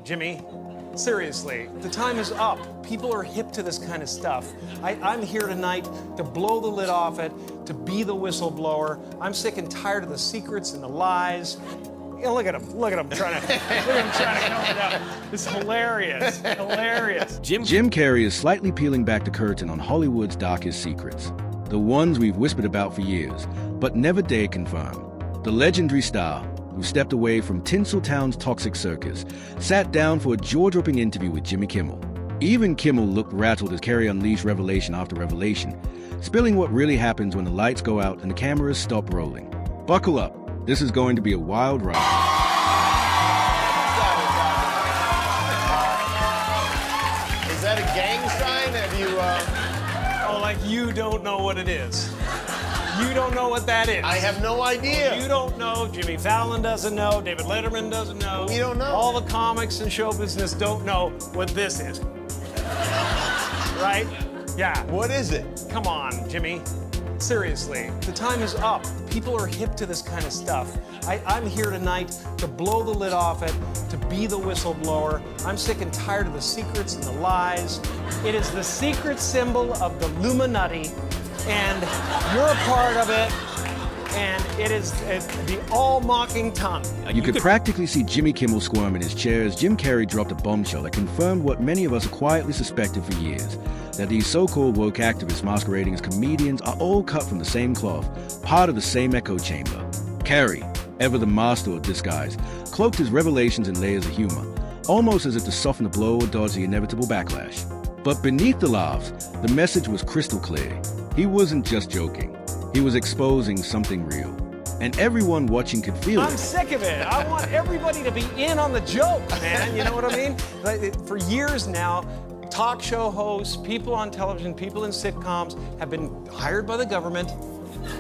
Jimmy. Seriously, the time is up. People are hip to this kind of stuff. I'm here tonight to blow the lid off it, to be the whistleblower. I'm sick and tired of the secrets and the lies. You know, look at him trying to count it out. It's hilarious, hilarious. Jim Carrey is slightly peeling back the curtain on Hollywood's darkest secrets. The ones we've whispered about for years, but never dared confirm. The legendary star, who stepped away from Tinseltown's toxic circus, sat down for a jaw-dropping interview with Jimmy Kimmel. Even Kimmel looked rattled as Carrey unleashed revelation after revelation, spilling what really happens when the lights go out and the cameras stop rolling. Buckle up. This is going to be a wild ride. Is that a gang sign? Have you, Oh, like you don't know what it is. You don't know what that is. I have no idea. You don't know. Jimmy Fallon doesn't know. David Letterman doesn't know. We don't know. All the comics and show business don't know what this is. Right? Yeah. What is it? Come on, Jimmy. Seriously, the time is up. People are hip to this kind of stuff. I'm here tonight to blow the lid off it, to be the whistleblower. I'm sick and tired of the secrets and the lies. It is the secret symbol of the Illuminati, and you're a part of it, and it is the all-mocking tongue. You could practically see Jimmy Kimmel squirm in his chair as Jim Carrey dropped a bombshell that confirmed what many of us have quietly suspected for years, that these so-called woke activists masquerading as comedians are all cut from the same cloth, part of the same echo chamber. Carrey, ever the master of disguise, cloaked his revelations in layers of humor, almost as if to soften the blow or dodge the inevitable backlash. But beneath the laughs, the message was crystal clear. He wasn't just joking. He was exposing something real. And everyone watching could feel it. I'm sick of it. I want everybody to be in on the joke, man. You know what I mean? For years now, talk show hosts, people on television, people in sitcoms have been hired by the government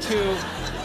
to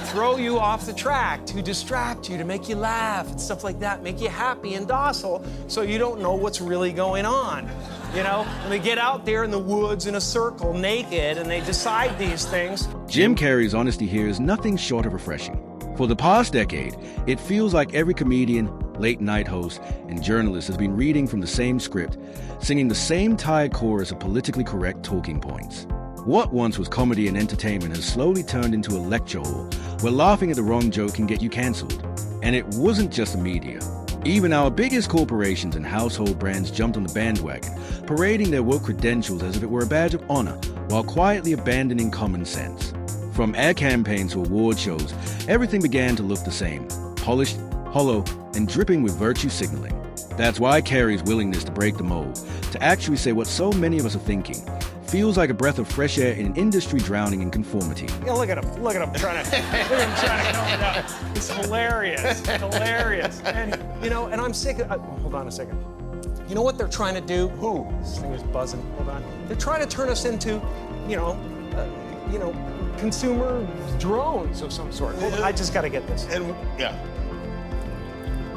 throw you off the track, to distract you, to make you laugh and stuff like that, make you happy and docile so you don't know what's really going on. You know, and they get out there in the woods in a circle naked and they decide these things. Jim Carrey's honesty here is nothing short of refreshing. For the past decade, it feels like every comedian, late-night host, and journalist has been reading from the same script, singing the same tired chorus of politically correct talking points. What once was comedy and entertainment has slowly turned into a lecture hall where laughing at the wrong joke can get you cancelled. And it wasn't just the media. Even our biggest corporations and household brands jumped on the bandwagon, parading their woke credentials as if it were a badge of honor, while quietly abandoning common sense. From ad campaigns to award shows, everything began to look the same, polished, hollow, and dripping with virtue signaling. That's why Carrey's willingness to break the mold, to actually say what so many of us are thinking, feels like a breath of fresh air in an industry drowning in conformity. You know, look at him trying to count it out. It's hilarious, hilarious. And, you know, and I'm sick of, hold on a second. You know what they're trying to do? Who? This thing is buzzing, hold on. They're trying to turn us into, consumer drones of some sort. Hold on, I just gotta get this. And, yeah.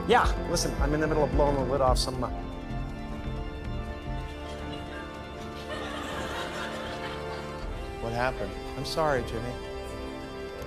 Yeah, listen, I'm in the middle of blowing the lid off some, What happened? I'm sorry, Jimmy.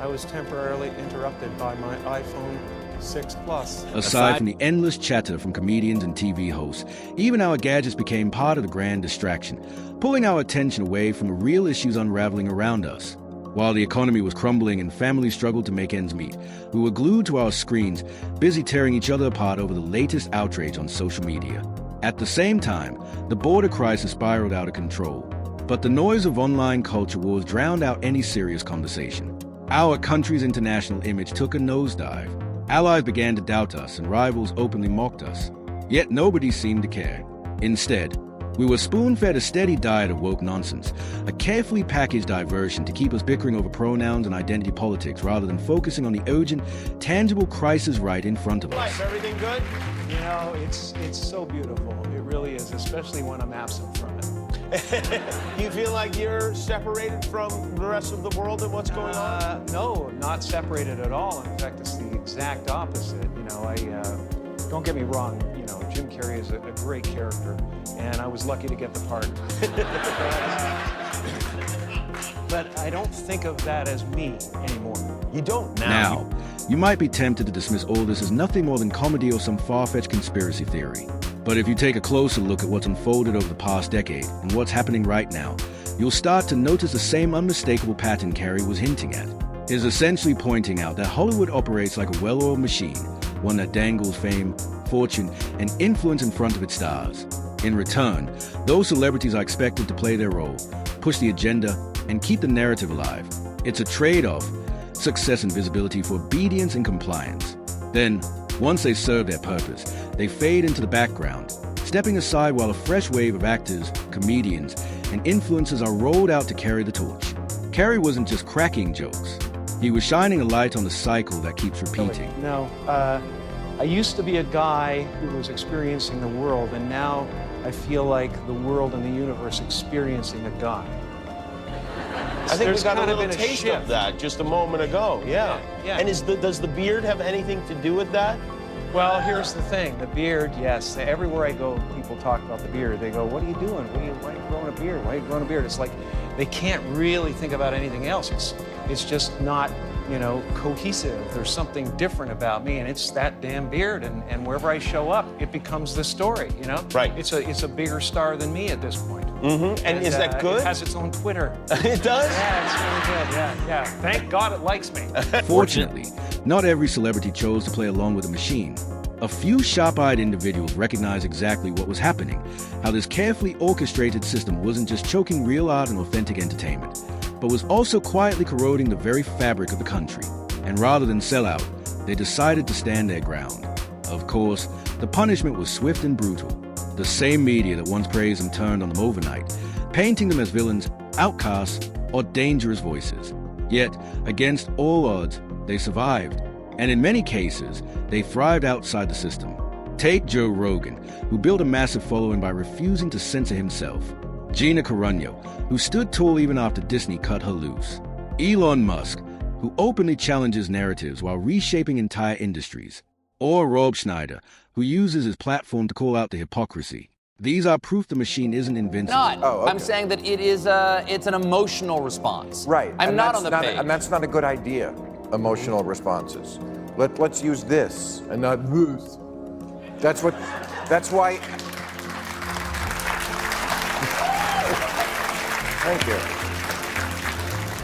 I was temporarily interrupted by my iPhone 6 Plus. Aside from the endless chatter from comedians and TV hosts, even our gadgets became part of the grand distraction, pulling our attention away from the real issues unraveling around us. While the economy was crumbling and families struggled to make ends meet, we were glued to our screens, busy tearing each other apart over the latest outrage on social media. At the same time, the border crisis spiraled out of control. But the noise of online culture wars drowned out any serious conversation. Our country's international image took a nosedive. Allies began to doubt us, and rivals openly mocked us. Yet nobody seemed to care. Instead, we were spoon-fed a steady diet of woke nonsense, a carefully packaged diversion to keep us bickering over pronouns and identity politics rather than focusing on the urgent, tangible crisis right in front of us. Life, everything good? You know, it's so beautiful. It really is, especially when I'm absent from it. You feel like you're separated from the rest of the world and what's going on? No, not separated at all. In fact, it's the exact opposite. You know, don't get me wrong, you know, Jim Carrey is a great character, and I was lucky to get the part. But I don't think of that as me anymore. You don't Now, you might be tempted to dismiss all this as nothing more than comedy or some far-fetched conspiracy theory. But if you take a closer look at what's unfolded over the past decade and what's happening right now, you'll start to notice the same unmistakable pattern Carrey was hinting at. Is essentially pointing out that Hollywood operates like a well-oiled machine, one that dangles fame, fortune, and influence in front of its stars. In return, those celebrities are expected to play their role, push the agenda, and keep the narrative alive. It's a trade-off, success and visibility for obedience and compliance. Then, once they serve their purpose, they fade into the background, stepping aside while a fresh wave of actors, comedians, and influencers are rolled out to carry the torch. Carrey wasn't just cracking jokes. He was shining a light on the cycle that keeps repeating. No, I used to be a guy who was experiencing the world, and now I feel like the world and the universe experiencing a guy. I think we got a kind of little been a taste shift. of that just a moment ago. Yeah. Yeah. And does the beard have anything to do with that? Well, here's the thing. The beard, yes. Everywhere I go, people talk about the beard. They go, what are you doing? Why are you growing a beard? Why are you growing a beard? It's like they can't really think about anything else. It's just not, cohesive. There's something different about me, and it's that damn beard. And wherever I show up, it becomes the story, Right. It's a bigger star than me at this point. Mm-hmm. And is that good? It has its own Twitter. It does? Yeah, it's really good. Yeah. Thank God it likes me. Fortunately, not every celebrity chose to play along with the machine. A few sharp-eyed individuals recognized exactly what was happening, how this carefully orchestrated system wasn't just choking real art and authentic entertainment, but was also quietly corroding the very fabric of the country. And rather than sell out, they decided to stand their ground. Of course, the punishment was swift and brutal. The same media that once praised them turned on them overnight, painting them as villains, outcasts, or dangerous voices. Yet, against all odds, they survived. And in many cases, they thrived outside the system. Take Joe Rogan, who built a massive following by refusing to censor himself. Gina Carano, who stood tall even after Disney cut her loose. Elon Musk, who openly challenges narratives while reshaping entire industries. Or Rob Schneider, who uses his platform to call out the hypocrisy. These are proof the machine isn't invincible. I'm saying that it's an emotional response. Right. I'm and not that's on the not, page. And that's not a good idea, emotional responses. Let's use this and not this. That's why. Thank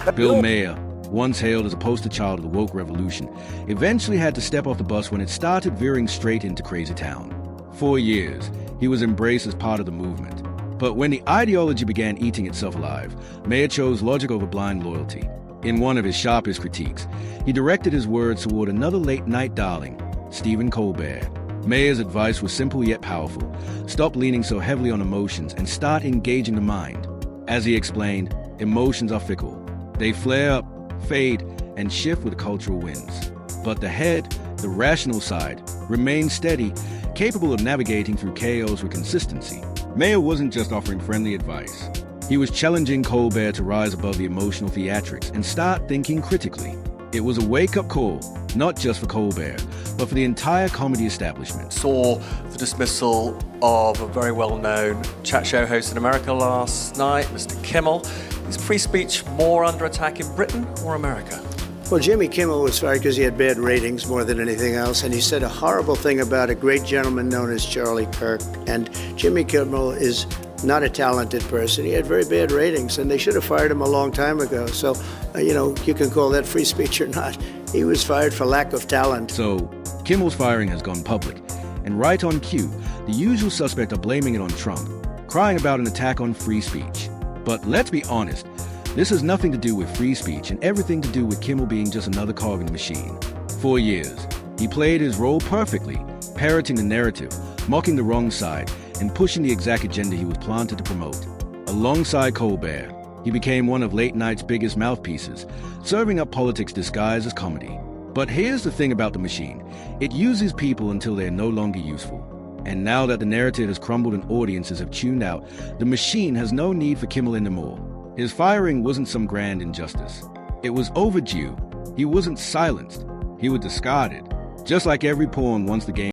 you. Bill Maher, once hailed as a poster child of the woke revolution, eventually had to step off the bus when it started veering straight into Crazy Town. For years, he was embraced as part of the movement. But when the ideology began eating itself alive, Maher chose logic over blind loyalty. In one of his sharpest critiques, he directed his words toward another late-night darling, Stephen Colbert. Maher's advice was simple yet powerful. Stop leaning so heavily on emotions and start engaging the mind. As he explained, emotions are fickle. They flare up, fade, and shift with cultural winds. But the head, the rational side, remains steady, capable of navigating through chaos with consistency. Maher wasn't just offering friendly advice. He was challenging Colbert to rise above the emotional theatrics and start thinking critically. It was a wake-up call, not just for Colbert, but for the entire comedy establishment. Saw the dismissal of a very well-known chat show host in America last night, Mr. Kimmel. Is free speech more under attack in Britain or America? Well, Jimmy Kimmel was fired because he had bad ratings more than anything else, and he said a horrible thing about a great gentleman known as Charlie Kirk. And Jimmy Kimmel is not a talented person. He had very bad ratings, and they should have fired him a long time ago. So, you can call that free speech or not. He was fired for lack of talent. So, Kimmel's firing has gone public, and right on cue, the usual suspects are blaming it on Trump, crying about an attack on free speech. But let's be honest, this has nothing to do with free speech and everything to do with Kimmel being just another cog in the machine. For years, he played his role perfectly, parroting the narrative, mocking the wrong side, and pushing the exact agenda he was planted to promote. Alongside Colbert, he became one of late night's biggest mouthpieces, serving up politics disguised as comedy. But here's the thing about the machine. It uses people until they're no longer useful. And now that the narrative has crumbled and audiences have tuned out, the machine has no need for Kimmel anymore. His firing wasn't some grand injustice. It was overdue. He wasn't silenced. He was discarded. Just like every pawn once the game